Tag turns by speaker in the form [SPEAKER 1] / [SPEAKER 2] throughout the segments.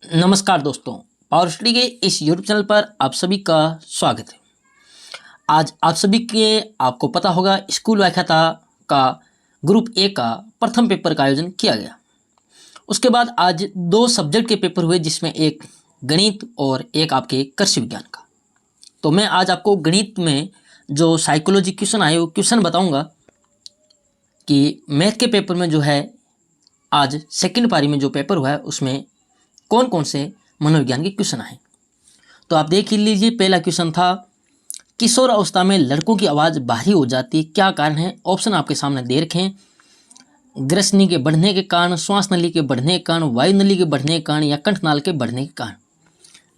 [SPEAKER 1] नमस्कार दोस्तों, power study के इस यूट्यूब चैनल पर आप सभी का स्वागत है। आज आप सभी के आपको पता होगा स्कूल व्याख्याता का ग्रुप ए का प्रथम पेपर का आयोजन किया गया। उसके बाद आज दो सब्जेक्ट के पेपर हुए, जिसमें एक गणित और एक आपके कृषि विज्ञान का। तो मैं आज आपको गणित में जो साइकोलॉजी क्वेश्चन आए वो क्वेश्चन बताऊँगा कि मैथ के पेपर में जो है आज सेकेंड पारी में जो पेपर हुआ है उसमें कौन कौन से मनोविज्ञान के क्वेश्चन आए। तो आप देख लीजिए, पहला क्वेश्चन था किशोर अवस्था में लड़कों की आवाज़ भारी हो जाती है, क्या कारण है। ऑप्शन आपके सामने दे रखे हैं। ग्रसनी के बढ़ने के कारण, श्वास नली के बढ़ने के कारण, वायु नली के बढ़ने के कारण या कंठनाल के बढ़ने के कारण।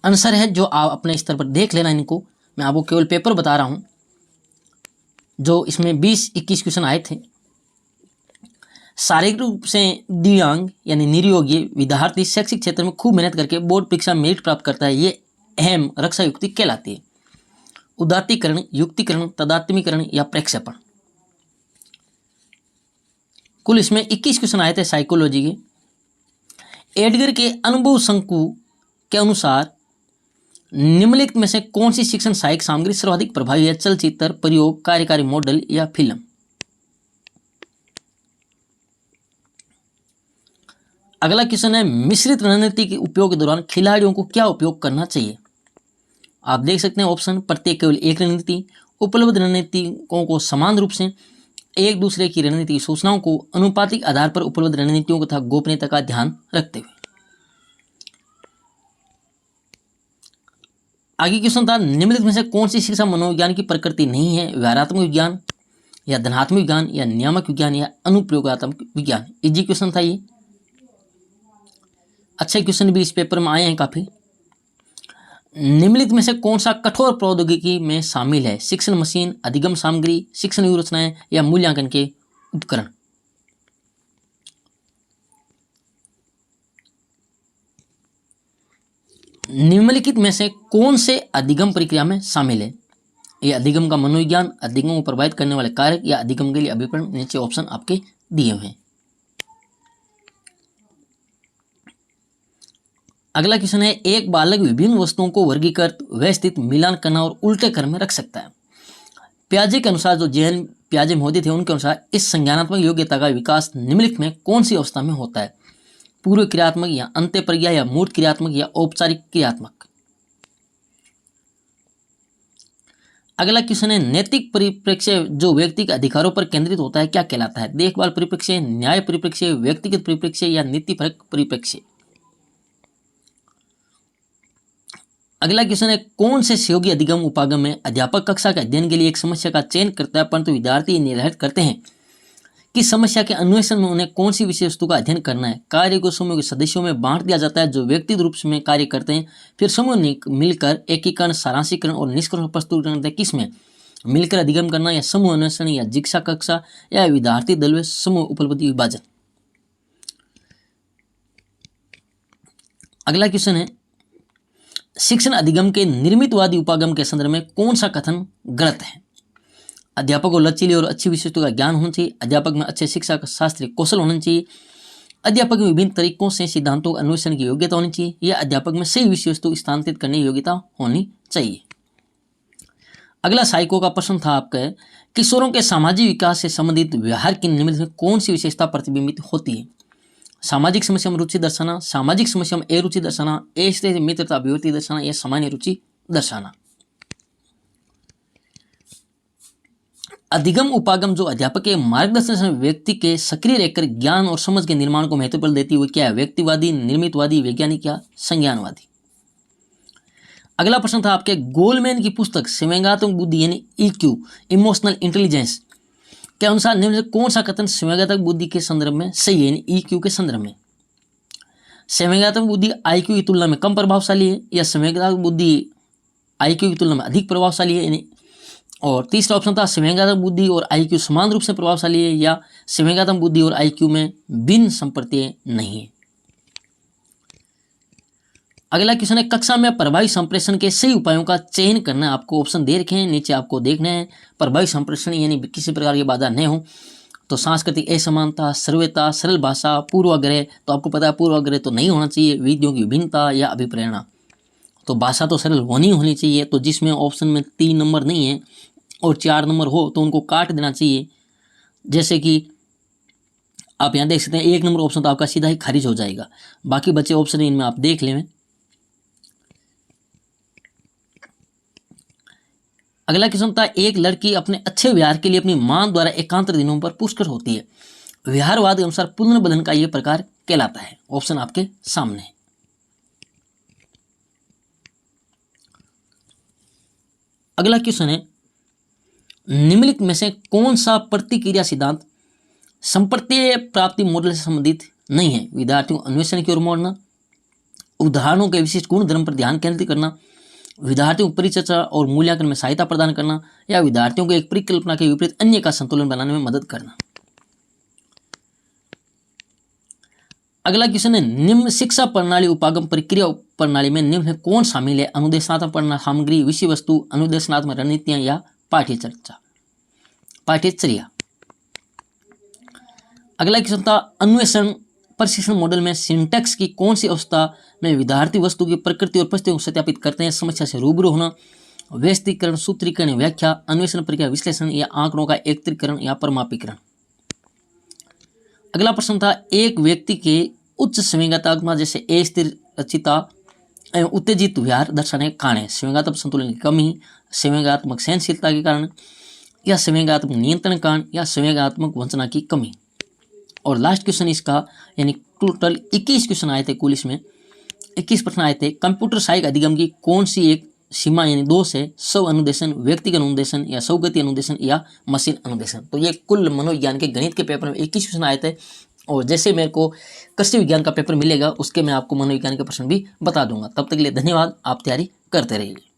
[SPEAKER 1] आंसर है जो आप अपने स्तर पर देख लेना। इनको मैं आपको केवल पेपर बता रहा हूँ जो इसमें 20-21 क्वेश्चन आए थे। शारीरिक रूप से दिव्यांग यानी निरुयोगी विद्यार्थी शैक्षिक क्षेत्र में खूब मेहनत करके बोर्ड परीक्षा में मेरिट प्राप्त करता है, ये अहम रक्षा युक्ति कहलाती है। उदात्तीकरण, युक्तिकरण, तदात्मीकरण या प्रक्षेपण। कुल इसमें 21 क्वेश्चन आए थे साइकोलॉजी के। एडगर के अनुभव शंकु के अनुसार निम्नलिखित में से कौन सी शिक्षण सहायक सामग्री सर्वाधिक प्रभावी है। चलचित्र, प्रयोग, कार्यकारी मॉडल या फिल्म। अगला क्वेश्चन है मिश्रित रणनीति के उपयोग के दौरान खिलाड़ियों को क्या उपयोग करना चाहिए। आप देख सकते हैं ऑप्शन, प्रत्येक केवल एक रणनीति, उपलब्ध रणनीतियों को समान रूप से, एक दूसरे की रणनीति की सूचनाओं को अनुपातिक आधार पर उपलब्ध रणनीतियों तथा गोपनीयता का ध्यान रखते हुए। आगे क्वेश्चन था निम्नलिखित में से कौन सी शिक्षा मनोविज्ञान की प्रकृति नहीं है। व्यवहारात्मक विज्ञान या धनात्मक विज्ञान या नियामक विज्ञान या अनुप्रयोगात्मक विज्ञान। इजी क्वेश्चन था ये। अच्छे क्वेश्चन भी इस पेपर में आए हैं काफ़ी। निम्नलिखित में से कौन सा कठोर प्रौद्योगिकी में शामिल है। शिक्षण मशीन, अधिगम सामग्री, शिक्षण व्यूहरचनाएं या मूल्यांकन के उपकरण। निम्नलिखित में से कौन से अधिगम प्रक्रिया में शामिल है। ये अधिगम का मनोविज्ञान, अधिगम को प्रभावित करने वाले कारक या अधिगम के लिए अभिप्राय। नीचे ऑप्शन आपके दिए हुए हैं। अगला क्वेश्चन है एक बालक विभिन्न वस्तुओं को वर्गीकृत, व्यवस्थित, मिलान करना और उल्टे क्रम में रख सकता है। पियाजे के अनुसार, जो जैन पियाजे महोदय थे, उनके अनुसार इस संज्ञानात्मक योग्यता का विकास निम्नलिखित में कौन सी अवस्था में होता है। पूर्व क्रियात्मक या अंत्य प्रज्ञा या मूर्त क्रियात्मक या औपचारिक क्रियात्मक। अगला क्वेश्चन है नैतिक परिप्रेक्ष्य जो व्यक्ति के अधिकारों पर केंद्रित होता है क्या कहलाता है। देखभाल परिप्रेक्ष्य, न्याय परिप्रेक्ष्य, व्यक्तिगत परिप्रेक्ष्य या नीतिपरक परिप्रेक्ष्य। अगला क्वेश्चन है कौन से सहयोगी अधिगम उपागम में अध्यापक कक्षा के अध्ययन के लिए एक समस्या का चयन करता है, परंतु विद्यार्थी निर्धारित करते हैं कि समस्या के अन्वेषण में उन्हें कौन सी विषय वस्तु का अध्ययन करना है। कार्य को समूह के सदस्यों में बांट दिया जाता है जो व्यक्तिगत रूप में कार्य करते हैं, फिर समूह मिलकर एकीकरण, सारांशीकरण और निष्कर्ष प्रस्तुत करते हैं। किसमें मिलकर अधिगम करना या समूह अन्वेषण या जिज्ञासा कक्षा या विद्यार्थी दल में समूह उपलब्धि विभाजन। अगला क्वेश्चन है शिक्षण अधिगम के निर्मितवादी उपागम के संदर्भ में कौन सा कथन गलत है। अध्यापक को लचीली और अच्छी विषय वस्तु का ज्ञान होना चाहिए। अध्यापक में अच्छे शिक्षा का शास्त्रीय कौशल होना चाहिए। अध्यापक में विभिन्न तरीकों से सिद्धांतों का अन्वेषण की योग्यता होनी चाहिए। या अध्यापक में सही विषय वस्तु स्थानांतरित करने की योग्यता होनी चाहिए। अगला साइको का प्रश्न था आपका, किशोरों के सामाजिक विकास से संबंधित व्यवहार की निम्नलिखित में कौन सी विशेषता प्रतिबिंबित होती है। सामाजिक समस्या में रुचि दर्शाना, सामाजिक समस्या में अरुचि दर्शाना, स्थिति मित्रता अभिव्यक्ति दर्शाना या सामान्य रुचि दर्शाना। अधिगम उपागम जो अध्यापक के मार्गदर्शन से व्यक्ति के सक्रिय रहकर ज्ञान और समझ के निर्माण को महत्व देती हुई क्या है, व्यक्तिवादी, निर्मितवादी, वैज्ञानिक या संज्ञानवादी। अगला प्रश्न था आपके गोलमैन की पुस्तक संवेगात्मक बुद्धि यानी EQ, इमोशनल इंटेलिजेंस के अनुसार निम्न से कौन सा कथन संवेगात्मक बुद्धि के संदर्भ में सही है, यानी EQ के संदर्भ में। संवेगात्मक बुद्धि IQ की तुलना में कम प्रभावशाली है या संवेगात्मक बुद्धि IQ की तुलना में अधिक प्रभावशाली है, यानी। और तीसरा ऑप्शन था संवेगात्मक बुद्धि और IQ समान रूप से प्रभावशाली है या संवेगात्मक बुद्धि और IQ में भिन्न संप्रत्यय नहीं है। अगला क्वेश्चन है कक्षा में प्रभावी संप्रेषण के सही उपायों का चयन करना। आपको ऑप्शन दे रखे हैं, नीचे आपको देखना है। प्रभावी संप्रेषण यानी किसी प्रकार की बाधा न हो, तो सांस्कृतिक असमानता, सर्वता, सरल भाषा, पूर्वाग्रह, तो आपको पता है पूर्वाग्रह तो नहीं होना चाहिए, विधियों की विभिन्नता या अभिप्रेरणा, तो भाषा तो सरल होनी चाहिए। तो जिसमें ऑप्शन में 3 नंबर नहीं है और 4 नंबर हो तो उनको काट देना चाहिए। जैसे कि आप यहाँ देख सकते हैं 1 नंबर ऑप्शन तो आपका सीधा ही खारिज हो जाएगा। बाकी बचे ऑप्शन इनमें आप देख लें। अगला क्वेश्चन था, एक लड़की अपने अच्छे व्यवहार के लिए अपनी मां द्वारा एकांतर दिनों पर पुरस्कृत होती है। व्यवहारवाद के अनुसार पुनर्बंधन का यह प्रकार कहलाता है। ऑप्शन आपके सामने है। अगला क्वेश्चन है, निम्नलिखित में से कौन सा प्रतिक्रिया सिद्धांत संप्रत्यय प्राप्ति मॉडल से संबंधित नहीं है? विद्यार्थियों को अन्वेषण की ओर मोड़ना, उदाहरणों के विशिष्ट गुण धर्म पर ध्यान केंद्रित करना, विद्यार्थियों को परिचर्चा और मूल्यांकन में सहायता प्रदान करना, या विद्यार्थियों को एक परिकल्पना के विपरीत अन्य का संतुलन बनाने में मदद करना। अगला क्वेश्चन है, निम्न शिक्षा प्रणाली उपागम प्रक्रिया प्रणाली में निम्न में कौन शामिल है? अनुदेशनात्मक सामग्री, विषय वस्तु, अनुदेशनात्मक रणनीतियां या पाठ्यचर्या। अगला क्वेश्चन था, अन्वेषण प्रशिक्षण मॉडल में सिंटैक्स की कौन सी अवस्था में विद्यार्थी वस्तु की प्रकृति और परिस्थितियों को सत्यापित करते हैं? समस्या से रूबरू होना, व्यस्तीकरण, सूत्रीकरण, व्याख्या, अन्वेषण प्रक्रिया विश्लेषण, या आंकड़ों का एकत्रीकरण या परमापीकरण। अगला प्रश्न था, एक व्यक्ति के उच्च संवेदनात्मक जैसे अस्थिर, चिता एवं उत्तेजित व्यवहार दर्शाने के कारण संवेदनात्मक संतुलन की कमी, संवेदनात्मक सहनशीलता के कारण, या संवेदनात्मक नियंत्रण कारण, या संवेदनात्मक वंचना की कमी। और लास्ट क्वेश्चन इसका, यानी टोटल 21 क्वेश्चन आए थे, कुल इसमें 21 प्रश्न आए थे। कंप्यूटर सहायक अधिगम की कौन सी एक सीमा यानी दोष है? स्व अनुदेशन, व्यक्तिगत अनुदेशन, या स्वगति अनुदेशन, या मशीन अनुदेशन। तो ये कुल मनोविज्ञान के गणित के पेपर में 21 क्वेश्चन आए थे। और जैसे मेरे को कृषि विज्ञान का पेपर मिलेगा उसके मैं आपको मनोविज्ञान के प्रश्न भी बता दूंगा। तब तक के लिए धन्यवाद। आप तैयारी करते रहिए।